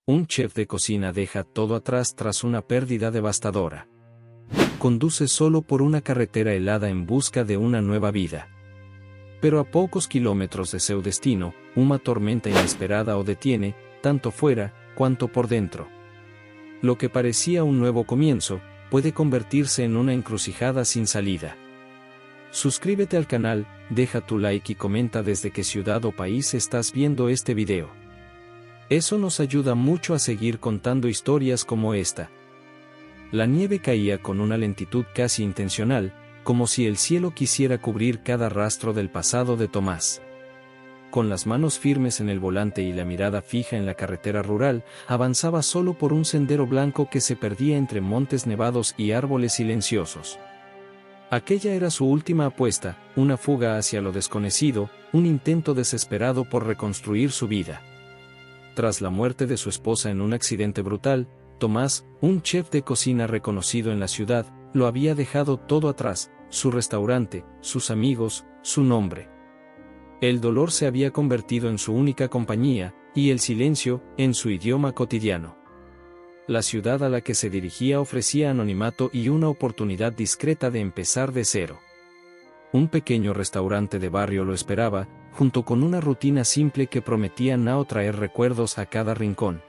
Un chef de cocina deja todo atrás tras una pérdida devastadora. Conduce solo por una carretera helada en busca de una nueva vida. Pero a pocos kilómetros de su destino, una tormenta inesperada o detiene, tanto fuera, cuanto por dentro. Lo que parecía un nuevo comienzo, puede convertirse en una encrucijada sin salida. Suscríbete al canal, deja tu like y comenta desde qué ciudad o país estás viendo este video. Eso nos ayuda mucho a seguir contando historias como esta. La nieve caía con una lentitud casi intencional, como si el cielo quisiera cubrir cada rastro del pasado de Tomás. Con las manos firmes en el volante y la mirada fija en la carretera rural, avanzaba solo por un sendero blanco que se perdía entre montes nevados y árboles silenciosos. Aquella era su última apuesta, una fuga hacia lo desconocido, un intento desesperado por reconstruir su vida. Tras la muerte de su esposa en un accidente brutal, Tomás, un chef de cocina reconocido en la ciudad, lo había dejado todo atrás, su restaurante, sus amigos, su nombre. El dolor se había convertido en su única compañía, y el silencio, en su idioma cotidiano. La ciudad a la que se dirigía ofrecía anonimato y una oportunidad discreta de empezar de cero. Un pequeño restaurante de barrio lo esperaba, junto con una rutina simple que prometía no traer recuerdos a cada rincón.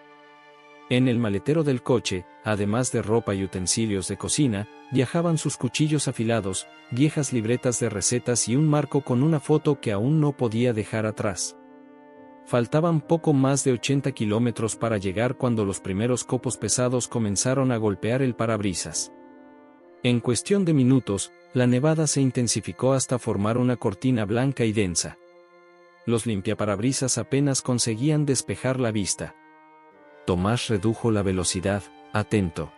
En el maletero del coche, además de ropa y utensilios de cocina, viajaban sus cuchillos afilados, viejas libretas de recetas y un marco con una foto que aún no podía dejar atrás. Faltaban poco más de 80 kilómetros para llegar cuando los primeros copos pesados comenzaron a golpear el parabrisas. En cuestión de minutos, la nevada se intensificó hasta formar una cortina blanca y densa. Los limpiaparabrisas apenas conseguían despejar la vista. Tomás redujo la velocidad, atento.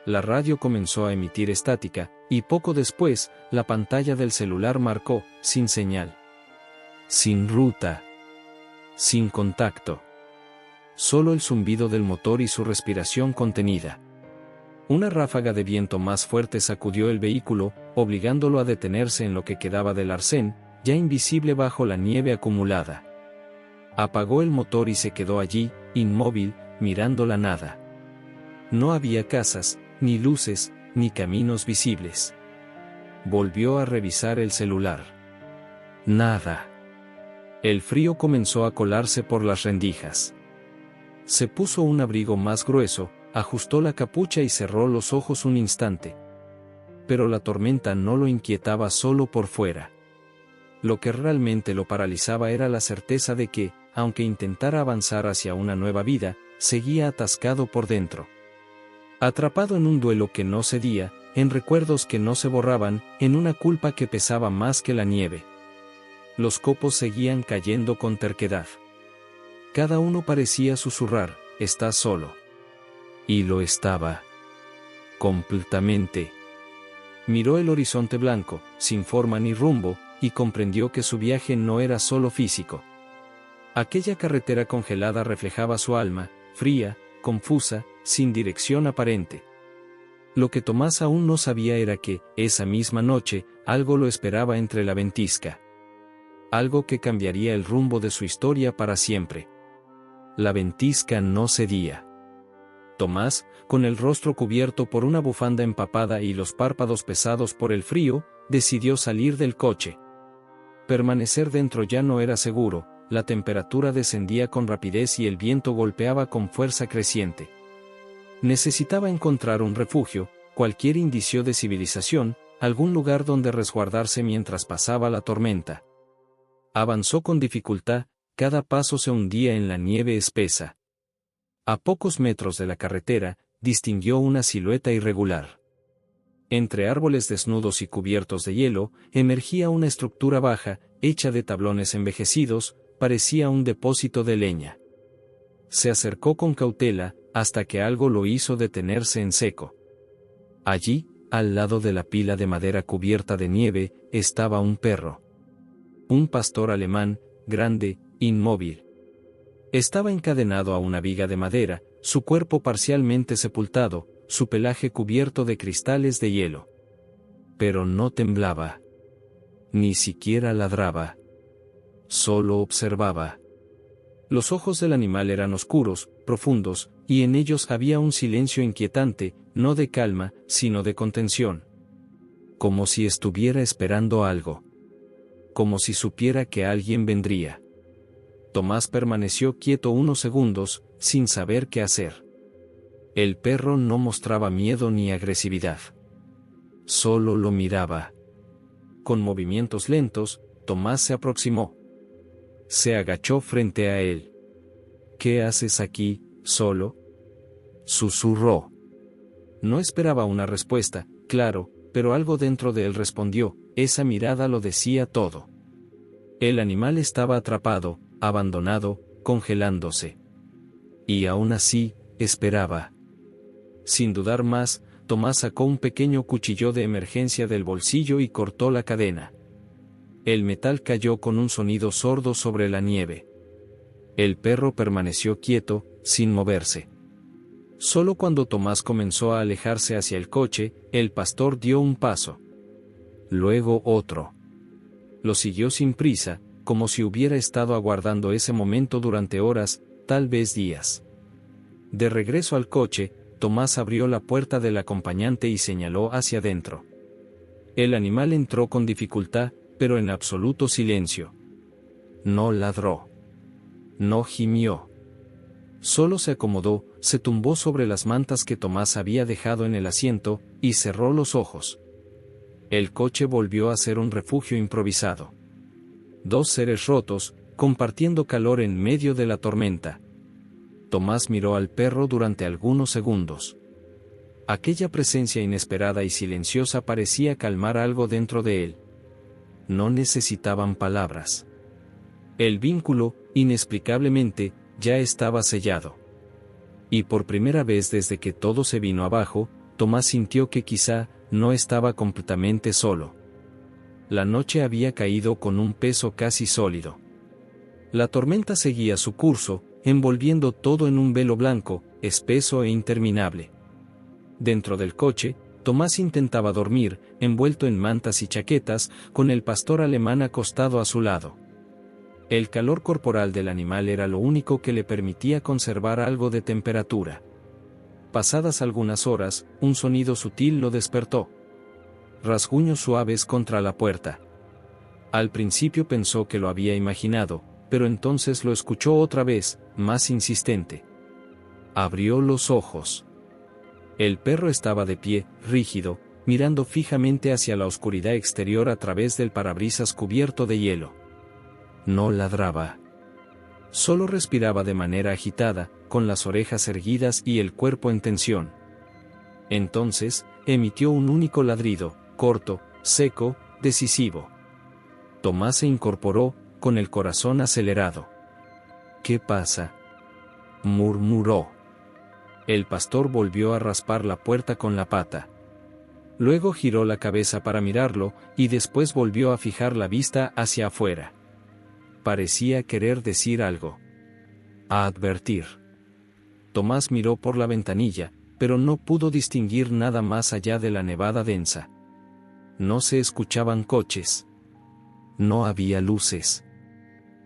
La radio comenzó a emitir estática, y poco después, la pantalla del celular marcó, sin señal. Sin ruta. Sin contacto. Solo el zumbido del motor y su respiración contenida. Una ráfaga de viento más fuerte sacudió el vehículo, obligándolo a detenerse en lo que quedaba del arcén, ya invisible bajo la nieve acumulada. Apagó el motor y se quedó allí, inmóvil, mirando la nada. No había casas, ni luces, ni caminos visibles. Volvió a revisar el celular. Nada. El frío comenzó a colarse por las rendijas. Se puso un abrigo más grueso, ajustó la capucha y cerró los ojos un instante. Pero la tormenta no lo inquietaba solo por fuera. Lo que realmente lo paralizaba era la certeza de que, aunque intentara avanzar hacia una nueva vida, seguía atascado por dentro. Atrapado en un duelo que no cedía, en recuerdos que no se borraban, en una culpa que pesaba más que la nieve. Los copos seguían cayendo con terquedad. Cada uno parecía susurrar, «Estás solo». Y lo estaba. Completamente. Miró el horizonte blanco, sin forma ni rumbo, y comprendió que su viaje no era solo físico. Aquella carretera congelada reflejaba su alma, fría, confusa, sin dirección aparente. Lo que Tomás aún no sabía era que, esa misma noche, algo lo esperaba entre la ventisca. Algo que cambiaría el rumbo de su historia para siempre. La ventisca no cedía. Tomás, con el rostro cubierto por una bufanda empapada y los párpados pesados por el frío, decidió salir del coche. Permanecer dentro ya no era seguro, la temperatura descendía con rapidez y el viento golpeaba con fuerza creciente. Necesitaba encontrar un refugio, cualquier indicio de civilización, algún lugar donde resguardarse mientras pasaba la tormenta. Avanzó con dificultad, cada paso se hundía en la nieve espesa. A pocos metros de la carretera, distinguió una silueta irregular. Entre árboles desnudos y cubiertos de hielo, emergía una estructura baja, hecha de tablones envejecidos, parecía un depósito de leña. Se acercó con cautela, hasta que algo lo hizo detenerse en seco. Allí, al lado de la pila de madera cubierta de nieve, estaba un perro. Un pastor alemán, grande, inmóvil. Estaba encadenado a una viga de madera, su cuerpo parcialmente sepultado, su pelaje cubierto de cristales de hielo. Pero no temblaba. Ni siquiera ladraba. Solo observaba. Los ojos del animal eran oscuros, profundos, y en ellos había un silencio inquietante, no de calma, sino de contención. Como si estuviera esperando algo. Como si supiera que alguien vendría. Tomás permaneció quieto unos segundos, sin saber qué hacer. El perro no mostraba miedo ni agresividad. Solo lo miraba. Con movimientos lentos, Tomás se aproximó. Se agachó frente a él. «¿Qué haces aquí, solo?», susurró. No esperaba una respuesta, claro, pero algo dentro de él respondió, esa mirada lo decía todo. El animal estaba atrapado, abandonado, congelándose. Y aún así, esperaba. Sin dudar más, Tomás sacó un pequeño cuchillo de emergencia del bolsillo y cortó la cadena. El metal cayó con un sonido sordo sobre la nieve. El perro permaneció quieto, sin moverse. Solo cuando Tomás comenzó a alejarse hacia el coche, el pastor dio un paso. Luego otro. Lo siguió sin prisa, como si hubiera estado aguardando ese momento durante horas, tal vez días. De regreso al coche, Tomás abrió la puerta del acompañante y señaló hacia adentro. El animal entró con dificultad, pero en absoluto silencio. No ladró. No gimió. Solo se acomodó, se tumbó sobre las mantas que Tomás había dejado en el asiento, y cerró los ojos. El coche volvió a ser un refugio improvisado. Dos seres rotos, compartiendo calor en medio de la tormenta. Tomás miró al perro durante algunos segundos. Aquella presencia inesperada y silenciosa parecía calmar algo dentro de él. No necesitaban palabras. El vínculo, inexplicablemente, ya estaba sellado. Y por primera vez desde que todo se vino abajo, Tomás sintió que quizá no estaba completamente solo. La noche había caído con un peso casi sólido. La tormenta seguía su curso, envolviendo todo en un velo blanco, espeso e interminable. Dentro del coche, Tomás intentaba dormir, envuelto en mantas y chaquetas, con el pastor alemán acostado a su lado. El calor corporal del animal era lo único que le permitía conservar algo de temperatura. Pasadas algunas horas, un sonido sutil lo despertó. Rasguños suaves contra la puerta. Al principio pensó que lo había imaginado, pero entonces lo escuchó otra vez, más insistente. Abrió los ojos. El perro estaba de pie, rígido, mirando fijamente hacia la oscuridad exterior a través del parabrisas cubierto de hielo. No ladraba. Solo respiraba de manera agitada, con las orejas erguidas y el cuerpo en tensión. Entonces, emitió un único ladrido, corto, seco, decisivo. Tomás se incorporó, con el corazón acelerado. «¿Qué pasa?», murmuró. El pastor volvió a raspar la puerta con la pata. Luego giró la cabeza para mirarlo, y después volvió a fijar la vista hacia afuera. Parecía querer decir algo. A advertir. Tomás miró por la ventanilla, pero no pudo distinguir nada más allá de la nevada densa. No se escuchaban coches. No había luces.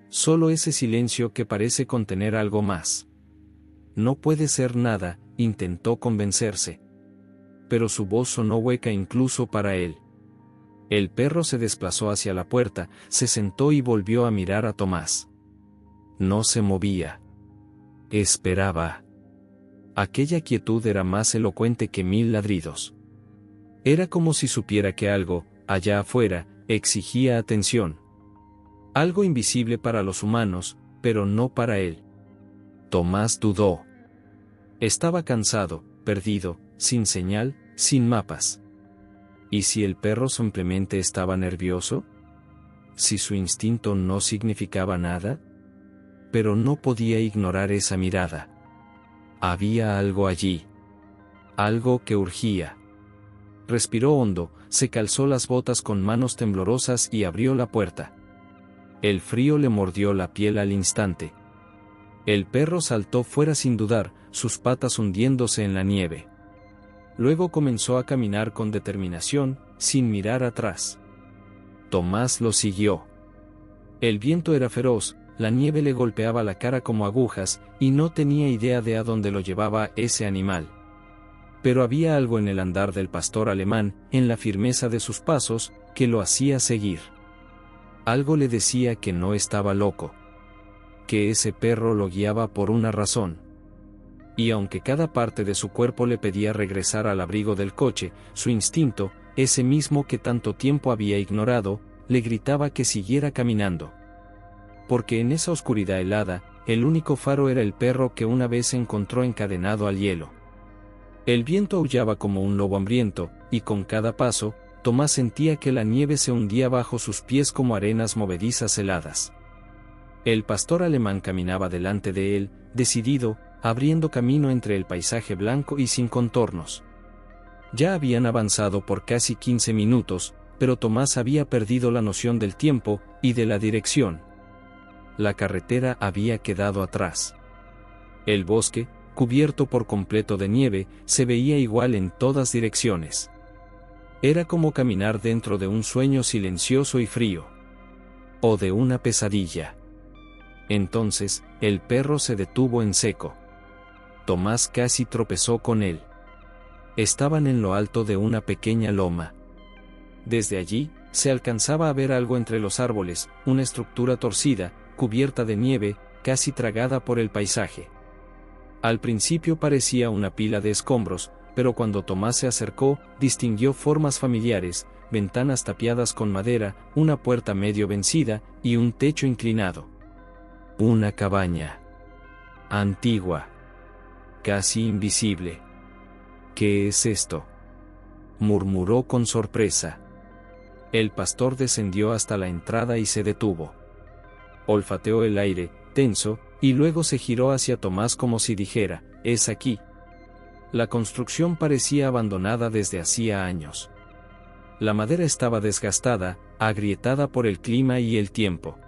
Solo ese silencio que parece contener algo más. No puede ser nada, intentó convencerse. Pero su voz sonó hueca incluso para él. El perro se desplazó hacia la puerta, se sentó y volvió a mirar a Tomás. No se movía. Esperaba. Aquella quietud era más elocuente que 1000 ladridos. Era como si supiera que algo, allá afuera, exigía atención. Algo invisible para los humanos, pero no para él. Tomás dudó. Estaba cansado, perdido, sin señal, sin mapas. ¿Y si el perro simplemente estaba nervioso? ¿Si su instinto no significaba nada? Pero no podía ignorar esa mirada. Había algo allí. Algo que urgía. Respiró hondo, se calzó las botas con manos temblorosas y abrió la puerta. El frío le mordió la piel al instante. El perro saltó fuera sin dudar, sus patas hundiéndose en la nieve. Luego comenzó a caminar con determinación, sin mirar atrás. Tomás lo siguió. El viento era feroz, la nieve le golpeaba la cara como agujas, y no tenía idea de a dónde lo llevaba ese animal. Pero había algo en el andar del pastor alemán, en la firmeza de sus pasos, que lo hacía seguir. Algo le decía que no estaba loco. Que ese perro lo guiaba por una razón. Y aunque cada parte de su cuerpo le pedía regresar al abrigo del coche, su instinto, ese mismo que tanto tiempo había ignorado, le gritaba que siguiera caminando. Porque en esa oscuridad helada, el único faro era el perro que una vez encontró encadenado al hielo. El viento aullaba como un lobo hambriento, y con cada paso, Tomás sentía que la nieve se hundía bajo sus pies como arenas movedizas heladas. El pastor alemán caminaba delante de él, decidido, abriendo camino entre el paisaje blanco y sin contornos. Ya habían avanzado por casi 15 minutos, pero Tomás había perdido la noción del tiempo y de la dirección. La carretera había quedado atrás. El bosque, cubierto por completo de nieve, se veía igual en todas direcciones. Era como caminar dentro de un sueño silencioso y frío. O de una pesadilla. Entonces, el perro se detuvo en seco. Tomás casi tropezó con él. Estaban en lo alto de una pequeña loma. Desde allí, se alcanzaba a ver algo entre los árboles, una estructura torcida, cubierta de nieve, casi tragada por el paisaje. Al principio parecía una pila de escombros, pero cuando Tomás se acercó, distinguió formas familiares, ventanas tapiadas con madera, una puerta medio vencida, y un techo inclinado. Una cabaña. Antigua. Casi invisible. ¿Qué es esto?, murmuró con sorpresa. El pastor descendió hasta la entrada y se detuvo. Olfateó el aire, tenso, y luego se giró hacia Tomás como si dijera, «Es aquí». La construcción parecía abandonada desde hacía años. La madera estaba desgastada, agrietada por el clima y el tiempo.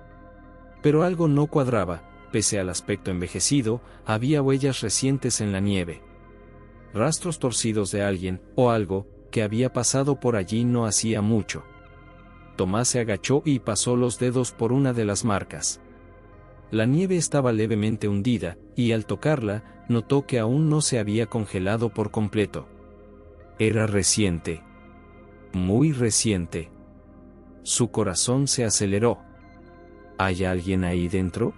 Pero algo no cuadraba, pese al aspecto envejecido, había huellas recientes en la nieve. Rastros torcidos de alguien, o algo, que había pasado por allí no hacía mucho. Tomás se agachó y pasó los dedos por una de las marcas. La nieve estaba levemente hundida, y al tocarla, notó que aún no se había congelado por completo. Era reciente. Muy reciente. Su corazón se aceleró. ¿Hay alguien ahí dentro?,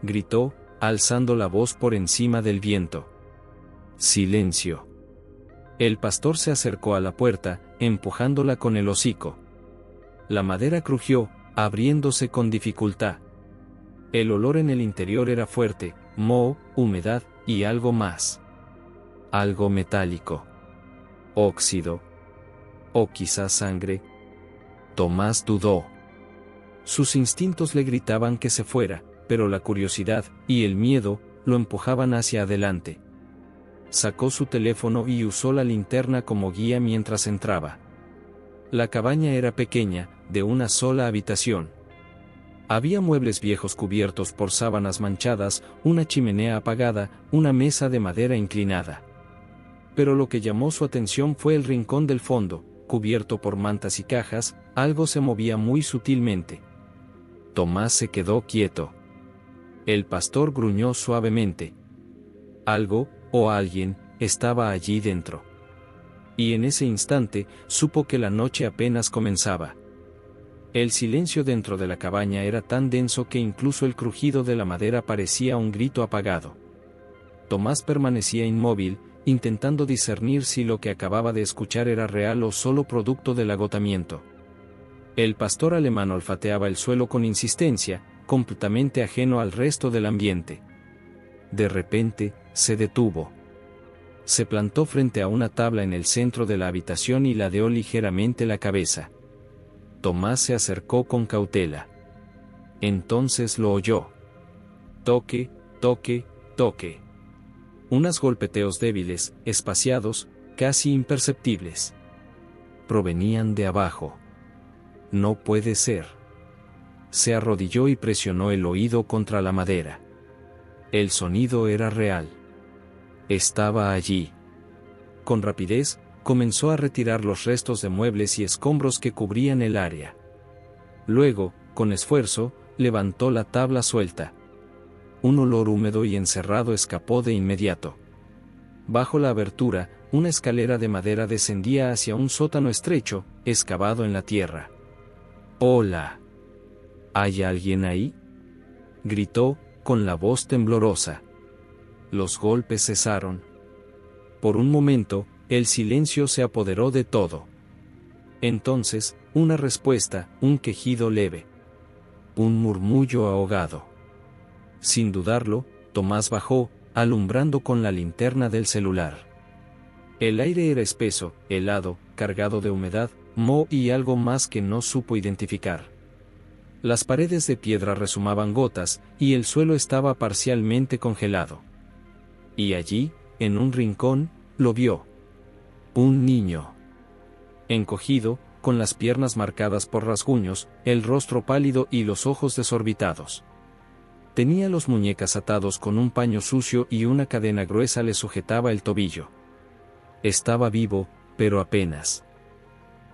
gritó, alzando la voz por encima del viento. Silencio. El pastor se acercó a la puerta, empujándola con el hocico. La madera crujió, abriéndose con dificultad. El olor en el interior era fuerte, moho, humedad, y algo más. Algo metálico. Óxido. O quizás sangre. Tomás dudó. Sus instintos le gritaban que se fuera, pero la curiosidad y el miedo lo empujaban hacia adelante. Sacó su teléfono y usó la linterna como guía mientras entraba. La cabaña era pequeña, de una sola habitación. Había muebles viejos cubiertos por sábanas manchadas, una chimenea apagada, una mesa de madera inclinada. Pero lo que llamó su atención fue el rincón del fondo, cubierto por mantas y cajas, algo se movía muy sutilmente. Tomás se quedó quieto. El pastor gruñó suavemente. Algo, o alguien, estaba allí dentro. Y en ese instante, supo que la noche apenas comenzaba. El silencio dentro de la cabaña era tan denso que incluso el crujido de la madera parecía un grito apagado. Tomás permanecía inmóvil, intentando discernir si lo que acababa de escuchar era real o solo producto del agotamiento. El pastor alemán olfateaba el suelo con insistencia, completamente ajeno al resto del ambiente. De repente, se detuvo. Se plantó frente a una tabla en el centro de la habitación y ladeó ligeramente la cabeza. Tomás se acercó con cautela. Entonces lo oyó. Toque, toque, toque. Unos golpeteos débiles, espaciados, casi imperceptibles. Provenían de abajo. No puede ser. Se arrodilló y presionó el oído contra la madera. El sonido era real. Estaba allí. Con rapidez, comenzó a retirar los restos de muebles y escombros que cubrían el área. Luego, con esfuerzo, levantó la tabla suelta. Un olor húmedo y encerrado escapó de inmediato. Bajo la abertura, una escalera de madera descendía hacia un sótano estrecho, excavado en la tierra. «Hola. ¿Hay alguien ahí?», gritó, con la voz temblorosa. Los golpes cesaron. Por un momento, el silencio se apoderó de todo. Entonces, una respuesta, un quejido leve. Un murmullo ahogado. Sin dudarlo, Tomás bajó, alumbrando con la linterna del celular. El aire era espeso, helado, cargado de humedad, moho y algo más que no supo identificar. Las paredes de piedra rezumaban gotas, y el suelo estaba parcialmente congelado. Y allí, en un rincón, lo vio. Un niño. Encogido, con las piernas marcadas por rasguños, el rostro pálido y los ojos desorbitados. Tenía los muñecas atados con un paño sucio y una cadena gruesa le sujetaba el tobillo. Estaba vivo, pero apenas.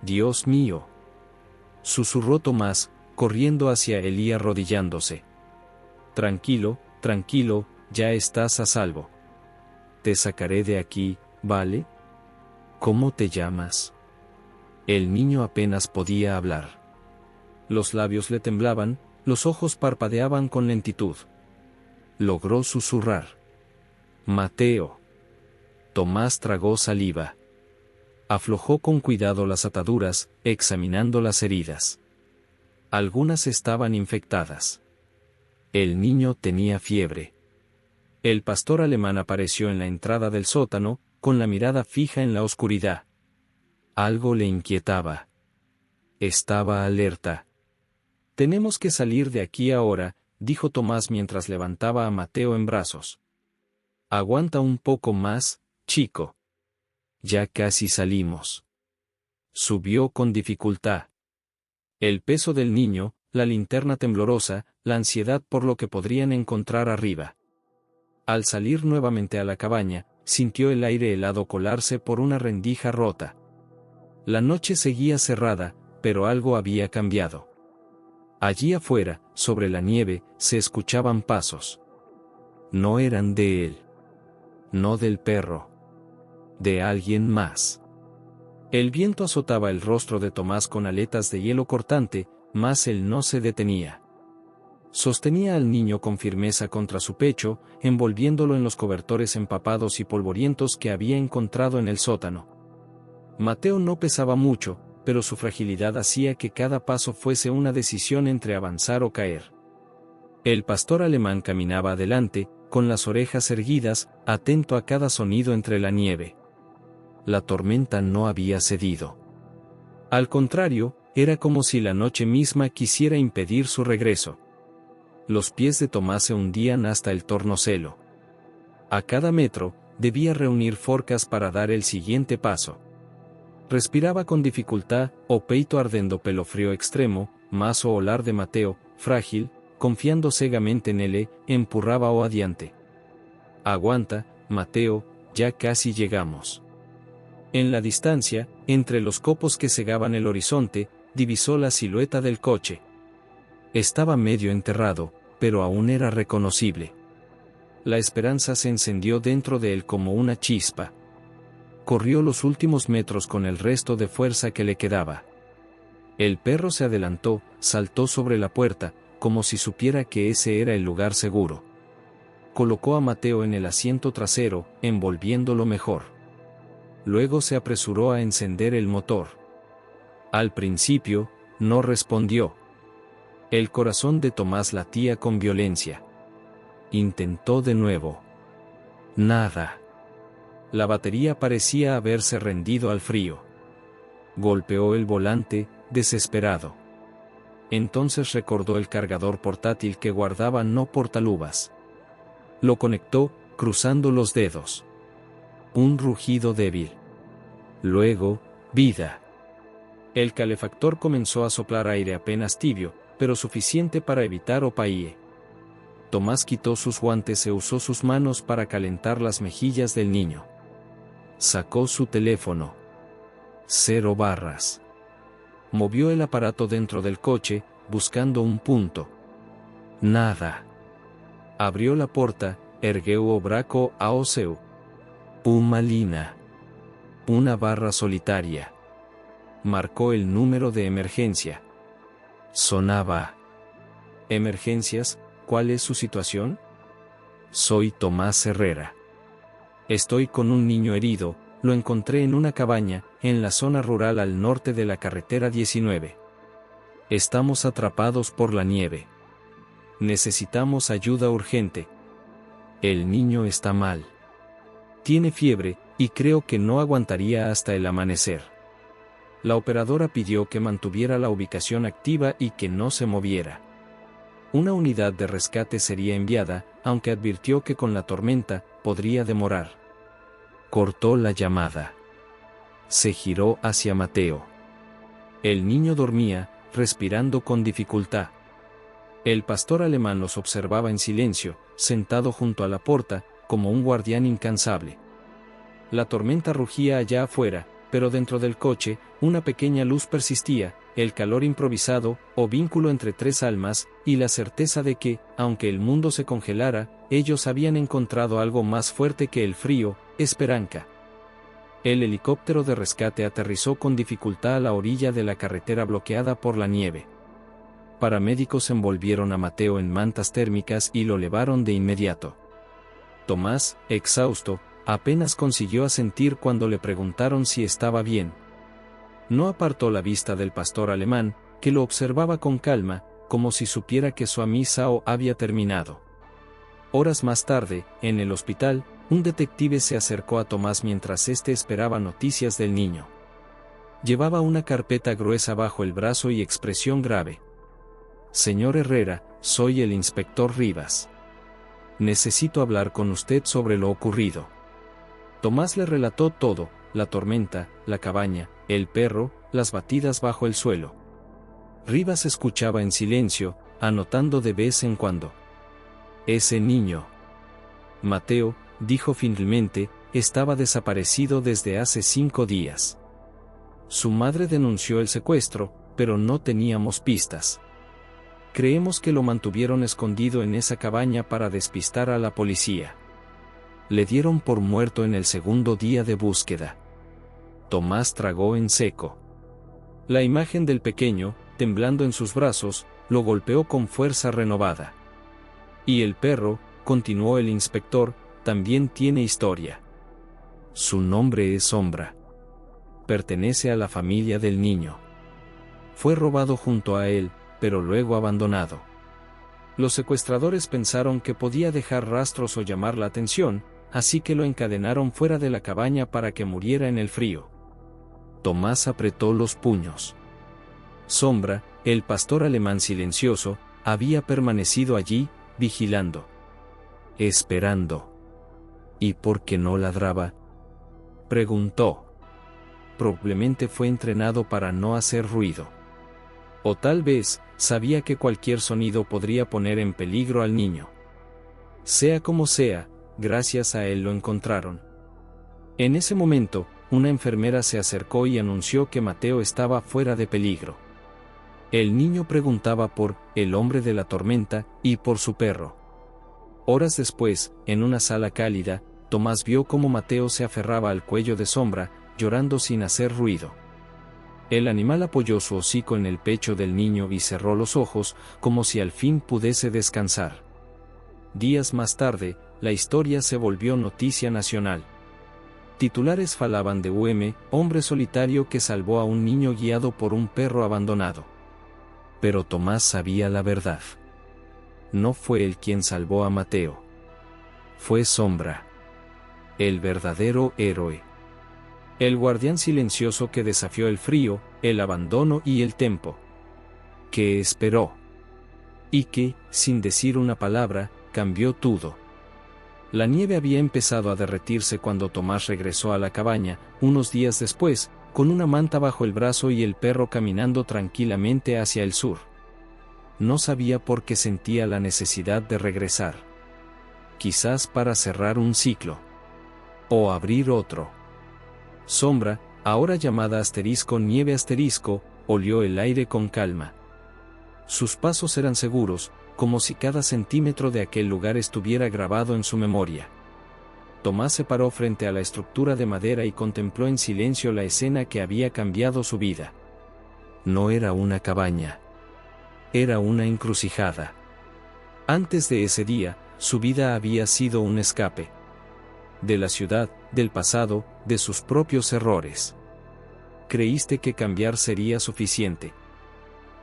«Dios mío», susurró Tomás, corriendo hacia él y arrodillándose. «Tranquilo, tranquilo, ya estás a salvo. Te sacaré de aquí, ¿vale? ¿Cómo te llamas?». El niño apenas podía hablar. Los labios le temblaban, los ojos parpadeaban con lentitud. Logró susurrar. «Mateo». Tomás tragó saliva. Aflojó con cuidado las ataduras, examinando las heridas. Algunas estaban infectadas. El niño tenía fiebre. El pastor alemán apareció en la entrada del sótano, con la mirada fija en la oscuridad. Algo le inquietaba. Estaba alerta. «Tenemos que salir de aquí ahora», dijo Tomás mientras levantaba a Mateo en brazos. «Aguanta un poco más, chico. Ya casi salimos». Subió con dificultad. El peso del niño, la linterna temblorosa, la ansiedad por lo que podrían encontrar arriba. Al salir nuevamente a la cabaña, sintió el aire helado colarse por una rendija rota. La noche seguía cerrada, pero algo había cambiado. Allí afuera, sobre la nieve, se escuchaban pasos. No eran de él. No del perro. De alguien más. El viento azotaba el rostro de Tomás con aletas de hielo cortante, mas él no se detenía. Sostenía al niño con firmeza contra su pecho, envolviéndolo en los cobertores empapados y polvorientos que había encontrado en el sótano. Mateo no pesaba mucho, pero su fragilidad hacía que cada paso fuese una decisión entre avanzar o caer. El pastor alemán caminaba adelante, con las orejas erguidas, atento a cada sonido entre la nieve. La tormenta no había cedido. Al contrario, era como si la noche misma quisiera impedir su regreso. Los pies de Tomás se hundían hasta el tornozelo. A cada metro, debía reunir forcas para dar el siguiente paso. Respiraba con dificultad, o peito ardendo pelo frío extremo, mas o olar de Mateo, frágil, confiando cegamente en él, empurraba o adiante. «Aguanta, Mateo, ya casi llegamos». En la distancia, entre los copos que cegaban el horizonte, divisó la silueta del coche. Estaba medio enterrado, pero aún era reconocible. La esperanza se encendió dentro de él como una chispa. Corrió los últimos metros con el resto de fuerza que le quedaba. El perro se adelantó, saltó sobre la puerta, como si supiera que ese era el lugar seguro. Colocó a Mateo en el asiento trasero, envolviéndolo mejor. Luego se apresuró a encender el motor. Al principio, no respondió. El corazón de Tomás latía con violencia. Intentó de nuevo. Nada. La batería parecía haberse rendido al frío. Golpeó el volante, desesperado. Entonces recordó el cargador portátil que guardaba no portaluvas. Lo conectó, cruzando los dedos. Un rugido débil. Luego, vida. El calefactor comenzó a soplar aire apenas tibio, pero suficiente para evitar opaíe. Tomás quitó sus guantes e usó sus manos para calentar las mejillas del niño. Sacó su teléfono. 0 barras. Movió el aparato dentro del coche, buscando un punto. Nada. Abrió la porta, ergueu o braco ao seu. Uma lina. Una barra solitaria. Marcó el número de emergencia. Sonaba. ¿Emergencias? ¿Cuál es su situación? Soy Tomás Herrera. Estoy con un niño herido, lo encontré en una cabaña, en la zona rural al norte de la carretera 19. Estamos atrapados por la nieve. Necesitamos ayuda urgente. El niño está mal. Tiene fiebre, y creo que no aguantaría hasta el amanecer. La operadora pidió que mantuviera la ubicación activa y que no se moviera. Una unidad de rescate sería enviada, aunque advirtió que con la tormenta podría demorar. Cortó la llamada. Se giró hacia Mateo. El niño dormía, respirando con dificultad. El pastor alemán los observaba en silencio, sentado junto a la puerta, como un guardián incansable. La tormenta rugía allá afuera, pero dentro del coche, una pequeña luz persistía, el calor improvisado, o vínculo entre tres almas, y la certeza de que, aunque el mundo se congelara, ellos habían encontrado algo más fuerte que el frío: esperanza. El helicóptero de rescate aterrizó con dificultad a la orilla de la carretera bloqueada por la nieve. Paramédicos envolvieron a Mateo en mantas térmicas y lo llevaron de inmediato. Tomás, exhausto, apenas consiguió asentir cuando le preguntaron si estaba bien. No apartó la vista del pastor alemán, que lo observaba con calma, como si supiera que su misa había terminado. Horas más tarde, en el hospital, un detective se acercó a Tomás mientras éste esperaba noticias del niño. Llevaba una carpeta gruesa bajo el brazo y expresión grave. Señor Herrera, soy el inspector Rivas. Necesito hablar con usted sobre lo ocurrido. Tomás le relató todo: la tormenta, la cabaña, el perro, las batidas bajo el suelo. Rivas escuchaba en silencio, anotando de vez en cuando. Ese niño, Mateo, dijo finalmente, estaba desaparecido desde hace 5 días. Su madre denunció el secuestro, pero no teníamos pistas. Creemos que lo mantuvieron escondido en esa cabaña para despistar a la policía. Le dieron por muerto en el segundo día de búsqueda. Tomás tragó en seco. La imagen del pequeño, temblando en sus brazos, lo golpeó con fuerza renovada. Y el perro, continuó el inspector, también tiene historia. Su nombre es Sombra. Pertenece a la familia del niño. Fue robado junto a él, pero luego abandonado. Los secuestradores pensaron que podía dejar rastros o llamar la atención, así que lo encadenaron fuera de la cabaña para que muriera en el frío. Tomás apretó los puños. Sombra, el pastor alemán silencioso, había permanecido allí, vigilando. Esperando. ¿Y por qué no ladraba?, preguntó. Probablemente fue entrenado para no hacer ruido. O tal vez, sabía que cualquier sonido podría poner en peligro al niño. Sea como sea, gracias a él lo encontraron. En ese momento, una enfermera se acercó y anunció que Mateo estaba fuera de peligro. El niño preguntaba por el hombre de la tormenta y por su perro. Horas después, en una sala cálida, Tomás vio cómo Mateo se aferraba al cuello de Sombra, llorando sin hacer ruido. El animal apoyó su hocico en el pecho del niño y cerró los ojos, como si al fin pudiese descansar. Días más tarde, la historia se volvió noticia nacional. Titulares falaban de hombre solitario que salvó a un niño guiado por un perro abandonado. Pero Tomás sabía la verdad. No fue él quien salvó a Mateo. Fue Sombra. El verdadero héroe. El guardián silencioso que desafió el frío, el abandono y el tiempo. Que esperó. Y que, sin decir una palabra, cambió todo. La nieve había empezado a derretirse cuando Tomás regresó a la cabaña, unos días después, con una manta bajo el brazo y el perro caminando tranquilamente hacia el sur. No sabía por qué sentía la necesidad de regresar. Quizás para cerrar un ciclo. O abrir otro. Sombra, ahora llamada nieve olió el aire con calma. Sus pasos eran seguros, como si cada centímetro de aquel lugar estuviera grabado en su memoria. Tomás se paró frente a la estructura de madera y contempló en silencio la escena que había cambiado su vida. No era una cabaña. Era una encrucijada. Antes de ese día, su vida había sido un escape. De la ciudad, del pasado, de sus propios errores. Creíste que cambiar sería suficiente.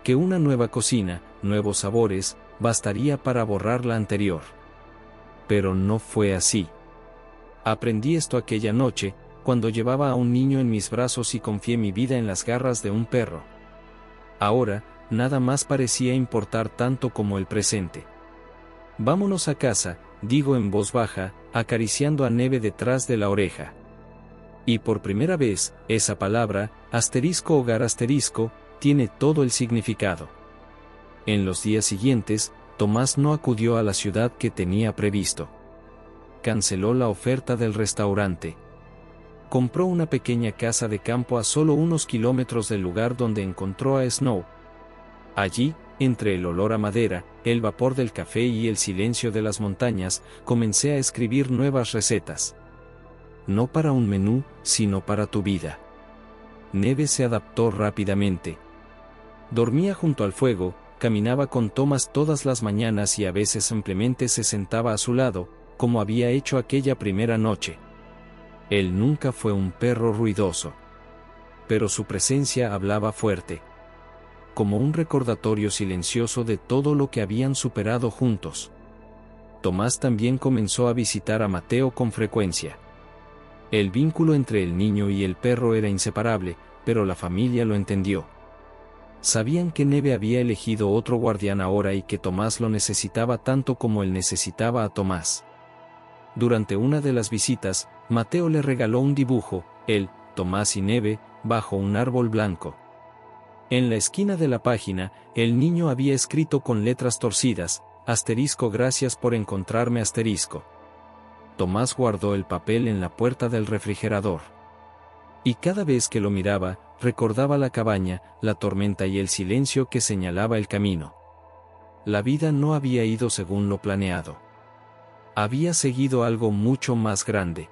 Que una nueva cocina, nuevos sabores, bastaría para borrar la anterior. Pero no fue así. Aprendí esto aquella noche, cuando llevaba a un niño en mis brazos y confié mi vida en las garras de un perro. Ahora, nada más parecía importar tanto como el presente. Vámonos a casa, digo en voz baja, acariciando a Neve detrás de la oreja. Y por primera vez, esa palabra, *hogar*, tiene todo el significado. En los días siguientes, Tomás no acudió a la ciudad que tenía previsto. Canceló la oferta del restaurante. Compró una pequeña casa de campo a solo unos kilómetros del lugar donde encontró a Snow. Allí, entre el olor a madera, el vapor del café y el silencio de las montañas, comencé a escribir nuevas recetas. No para un menú, sino para tu vida. Neve se adaptó rápidamente. Dormía junto al fuego, caminaba con Tomás todas las mañanas y a veces simplemente se sentaba a su lado, como había hecho aquella primera noche. Él nunca fue un perro ruidoso. Pero su presencia hablaba fuerte. Como un recordatorio silencioso de todo lo que habían superado juntos. Tomás también comenzó a visitar a Mateo con frecuencia. El vínculo entre el niño y el perro era inseparable, pero la familia lo entendió. Sabían que Neve había elegido otro guardián ahora y que Tomás lo necesitaba tanto como él necesitaba a Tomás. Durante una de las visitas, Mateo le regaló un dibujo, él, Tomás y Neve, bajo un árbol blanco. En la esquina de la página, el niño había escrito con letras torcidas, *gracias por encontrarme *. Tomás guardó el papel en la puerta del refrigerador. Y cada vez que lo miraba, recordaba la cabaña, la tormenta y el silencio que señalaba el camino. La vida no había ido según lo planeado. Había seguido algo mucho más grande.